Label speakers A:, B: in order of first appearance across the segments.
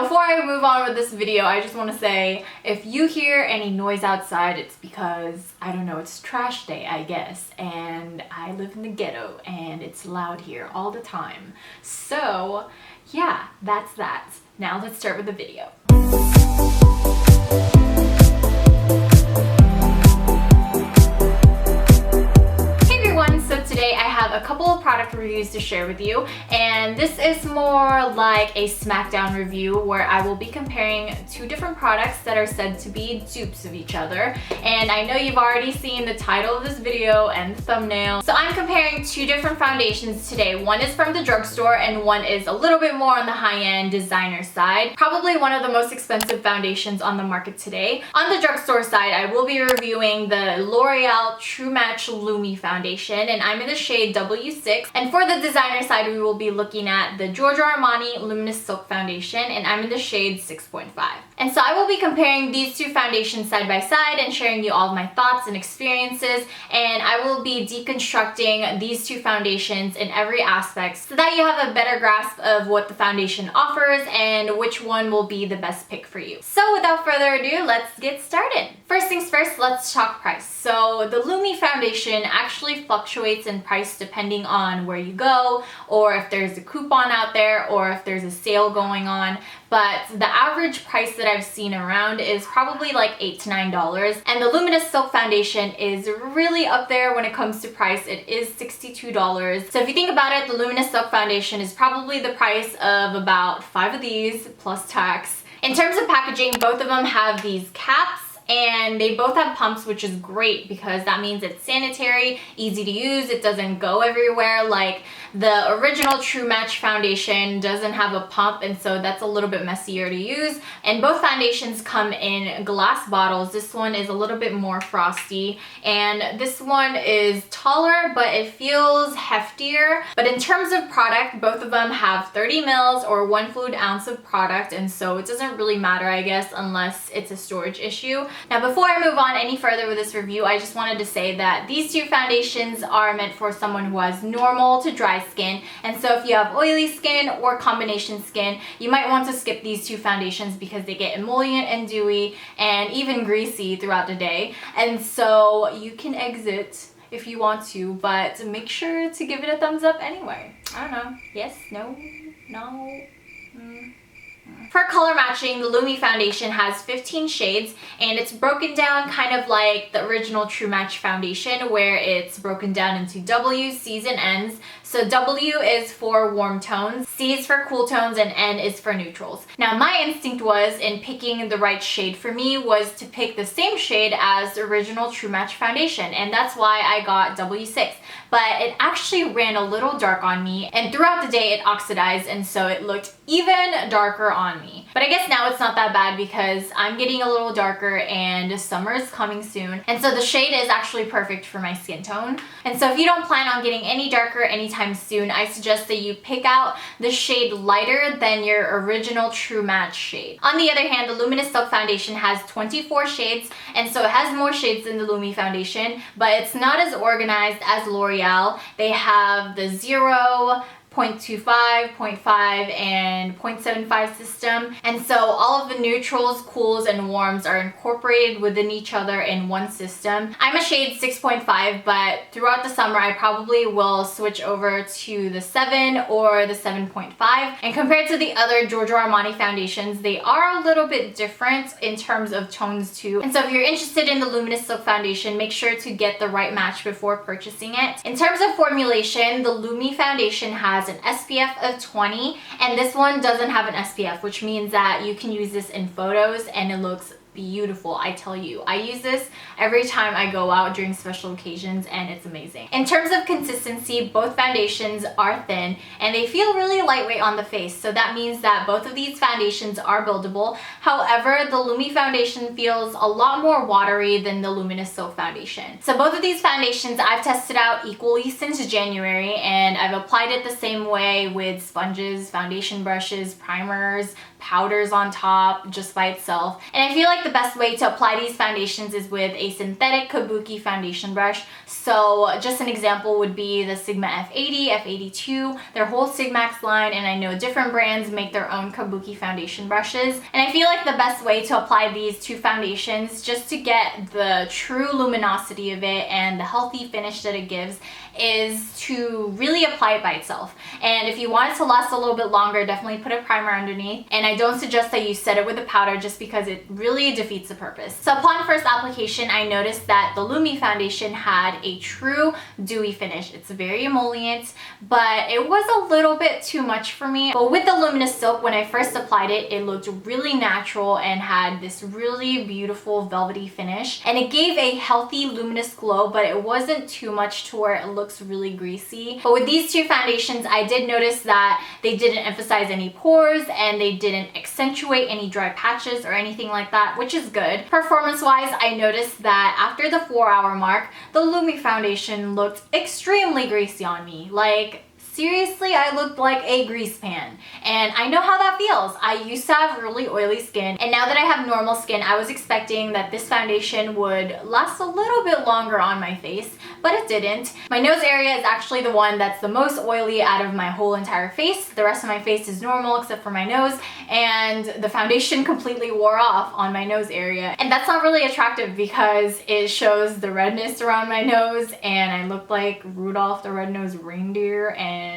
A: Now before I move on with this video, I just want to say if you hear any noise outside, it's because, I don't know, it's trash day, I guess, and I live in the ghetto and it's loud here all the time. So yeah, that's that. Now let's start with the video. So today I have a couple of product reviews to share with you, and this is more like a SmackDown review where I will be comparing two different products that are said to be dupes of each other. And I know you've already seen the title of this video and the thumbnail. So I'm comparing two different foundations today. One is from the drugstore and one is a little bit more on the high-end designer side. Probably one of the most expensive foundations on the market today. On the drugstore side, I will be reviewing the L'Oreal True Match Lumi foundation, and I'm in the shade W6. And for the designer side, we will be looking at the Giorgio Armani Luminous Silk Foundation, and I'm in the shade 6.5. And so I will be comparing these two foundations side by side and sharing you all of my thoughts and experiences, and I will be deconstructing these two foundations in every aspect so that you have a better grasp of what the foundation offers and which one will be the best pick for you. So without further ado, let's get started. First things first, let's talk price. So the Lumi foundation actually fluctuates in price depending on where you go, or if there's a coupon out there, or if there's a sale going on. But the average price that I've seen around is probably like $8 to $9. And the Luminous Silk Foundation is really up there when it comes to price. It is $62. So if you think about it, the Luminous Silk Foundation is probably the price of about 5 of these plus tax. In terms of packaging, both of them have these caps, and they both have pumps, which is great because that means it's sanitary, easy to use, it doesn't go everywhere. Like the original True Match foundation doesn't have a pump, and so that's a little bit messier to use. And both foundations come in glass bottles. This one is a little bit more frosty, and this one is taller, but it feels heftier. But in terms of product, both of them have 30 mils or 1 fluid ounce of product, and so it doesn't really matter, I guess, unless it's a storage issue. Now before I move on any further with this review, I just wanted to say that these two foundations are meant for someone who has normal to dry skin, and so if you have oily skin or combination skin, you might want to skip these two foundations because they get emollient and dewy and even greasy throughout the day, and so you can exit if you want to, but make sure to give it a thumbs up anyway. I don't know. Yes? No? No? For color matching, the Lumi foundation has 15 shades, and it's broken down kind of like the original True Match foundation, where it's broken down into W, C's, and N's. So W is for warm tones, C is for cool tones, and N is for neutrals. Now my instinct was, in picking the right shade for me, was to pick the same shade as the original True Match foundation, and that's why I got W6. But it actually ran a little dark on me, and throughout the day it oxidized, and so it looked even darker on me. But I guess now it's not that bad because I'm getting a little darker and summer is coming soon, and so the shade is actually perfect for my skin tone. And so if you don't plan on getting any darker anytime soon, I suggest that you pick out the shade lighter than your original True Match shade. On the other hand, the Luminous Silk Foundation has 24 shades, and so it has more shades than the Lumi foundation, but it's not as organized as L'Oreal. They have the 0, 0.25, 0.5, and 0.75 system. And so all of the neutrals, cools, and warms are incorporated within each other in one system. I'm a shade 6.5, but throughout the summer I probably will switch over to the 7 or the 7.5. And compared to the other Giorgio Armani foundations, they are a little bit different in terms of tones too. And so if you're interested in the Luminous Silk Foundation, make sure to get the right match before purchasing it. In terms of formulation, the Lumi foundation has an SPF of 20, and this one doesn't have an SPF, which means that you can use this in photos and it looks beautiful. I tell you, I use this every time I go out during special occasions, and it's amazing. In terms of consistency, both foundations are thin and they feel really lightweight on the face, so that means that both of these foundations are buildable. However, the Lumi foundation feels a lot more watery than the Luminous Silk Foundation. So both of these foundations I've tested out equally since January, and I've applied it the same way with sponges, foundation brushes, primers, powders on top just by itself. And I feel like the best way to apply these foundations is with a synthetic kabuki foundation brush. So just an example would be the Sigma F80, F82, their whole Sigmax line, and I know different brands make their own kabuki foundation brushes. And I feel like the best way to apply these two foundations just to get the true luminosity of it and the healthy finish that it gives is to really apply it by itself. And if you want it to last a little bit longer, definitely put a primer underneath. And I don't suggest that you set it with a powder just because it really defeats the purpose. So upon first application, I noticed that the Lumi foundation had a true dewy finish. It's very emollient, but it was a little bit too much for me. But with the Luminous Silk, when I first applied it, it looked really natural and had this really beautiful velvety finish. And it gave a healthy luminous glow, but it wasn't too much to where it looks really greasy. But with these two foundations, I did notice that they didn't emphasize any pores and they didn't accentuate any dry patches or anything like that, which is good. Performance wise, I noticed that after the 4-hour mark, the Lumi foundation looked extremely greasy on me. Like, seriously, I looked like a grease pan. And I know how that feels. I used to have really oily skin, and now that I have normal skin, I was expecting that this foundation would last a little bit longer on my face, but it didn't. My nose area is actually the one that's the most oily out of my whole entire face. The rest of my face is normal except for my nose, and the foundation completely wore off on my nose area. And that's not really attractive because it shows the redness around my nose, and I look like Rudolph the Red-Nosed Reindeer, and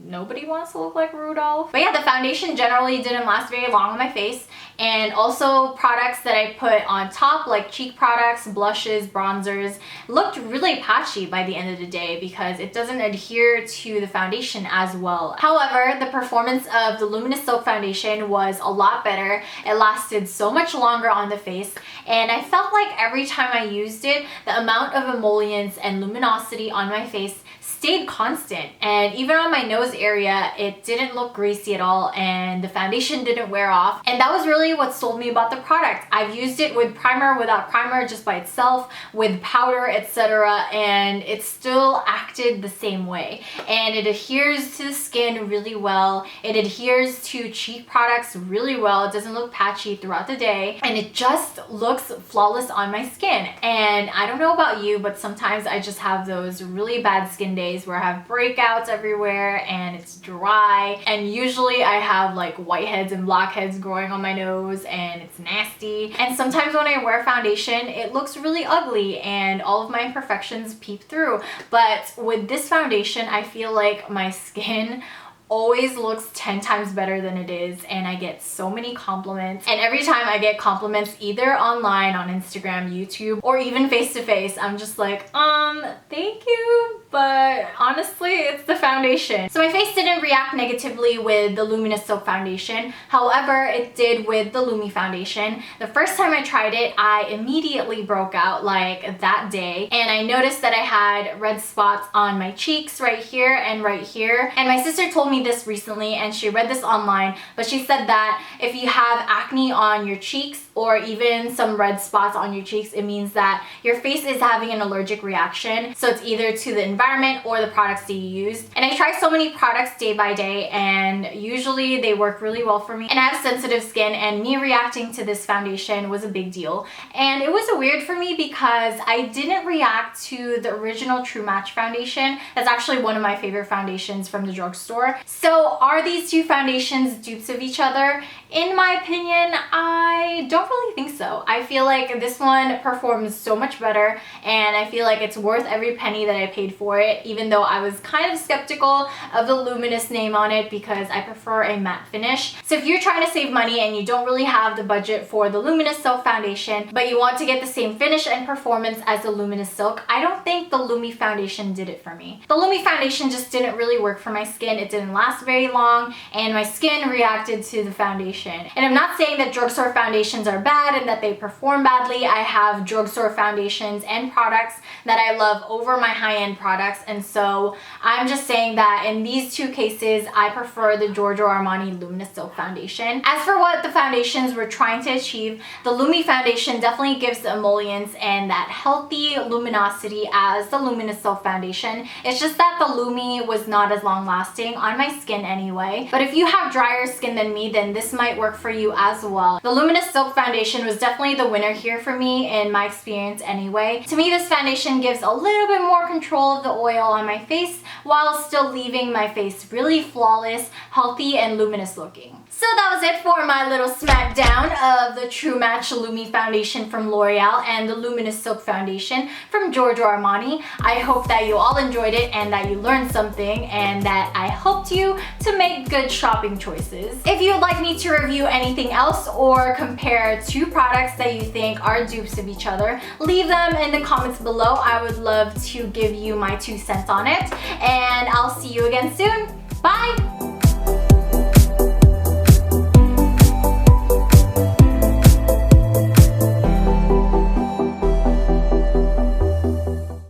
A: nobody wants to look like Rudolph. But yeah, the foundation generally didn't last very long on my face. And also products that I put on top, like cheek products, blushes, bronzers, looked really patchy by the end of the day because it doesn't adhere to the foundation as well. However, the performance of the Luminous Silk foundation was a lot better. It lasted so much longer on the face, and I felt like every time I used it, the amount of emollients and luminosity on my face stayed constant. And even on my nose area, it didn't look greasy at all, and the foundation didn't wear off. And that was really what sold me about the product. I've used it with primer, without primer, just by itself, with powder, etc., and it still acted the same way. And it adheres to the skin really well. It adheres to cheek products really well. It doesn't look patchy throughout the day, and it just looks flawless on my skin. And I don't know about you, but sometimes I just have those really bad skin days where I have breakouts everywhere and it's dry, and usually I have like whiteheads and blackheads growing on my nose and it's nasty. And sometimes when I wear foundation, it looks really ugly and all of my imperfections peep through. But with this foundation, I feel like my skin always looks 10 times better than it is, and I get so many compliments. And every time I get compliments, either online, on Instagram, YouTube, or even face to face, I'm just like, thank you, but honestly, it's the foundation. So my face didn't react negatively with the Luminous Silk foundation. However, it did with the Lumi foundation. The first time I tried it, I immediately broke out like that day, and I noticed that I had red spots on my cheeks right here and right here. And my sister told me this recently, and she read this online, but she said that if you have acne on your cheeks or even some red spots on your cheeks, it means that your face is having an allergic reaction. So it's either to the environment or the products that you used. And I try so many products day by day, and usually they work really well for me. And I have sensitive skin, and me reacting to this foundation was a big deal. And it was weird for me because I didn't react to the original True Match foundation. That's actually one of my favorite foundations from the drugstore. So are these two foundations dupes of each other? In my opinion, I don't really think so. I feel like this one performs so much better, and I feel like it's worth every penny that I paid for it, even though I was kind of skeptical of the Luminous name on it because I prefer a matte finish. So if you're trying to save money and you don't really have the budget for the Luminous Silk foundation, but you want to get the same finish and performance as the Luminous Silk, I don't think the Lumi foundation did it for me. The Lumi foundation just didn't really work for my skin. It didn't last very long, and my skin reacted to the foundation. And I'm not saying that drugstore foundation foundations are bad and that they perform badly. I have drugstore foundations and products that I love over my high-end products, and so I'm just saying that in these two cases, I prefer the Giorgio Armani Luminous Silk Foundation. As for what the foundations were trying to achieve, the Lumi foundation definitely gives the emollients and that healthy luminosity as the Luminous Silk Foundation. It's just that the Lumi was not as long-lasting on my skin anyway. But if you have drier skin than me, then this might work for you as well. The Luminous Silk Foundation was definitely the winner here for me in my experience anyway. To me, this foundation gives a little bit more control of the oil on my face while still leaving my face really flawless, healthy, and luminous looking. So that was it for my little smackdown of the True Match Lumi Foundation from L'Oreal and the Luminous Silk Foundation from Giorgio Armani. I hope that you all enjoyed it and that you learned something and that I helped you to make good shopping choices. If you would like me to review anything else or compare two products that you think are dupes of each other, leave them in the comments below. I would love to give you my 2 cents on it, and I'll see you again soon. Bye!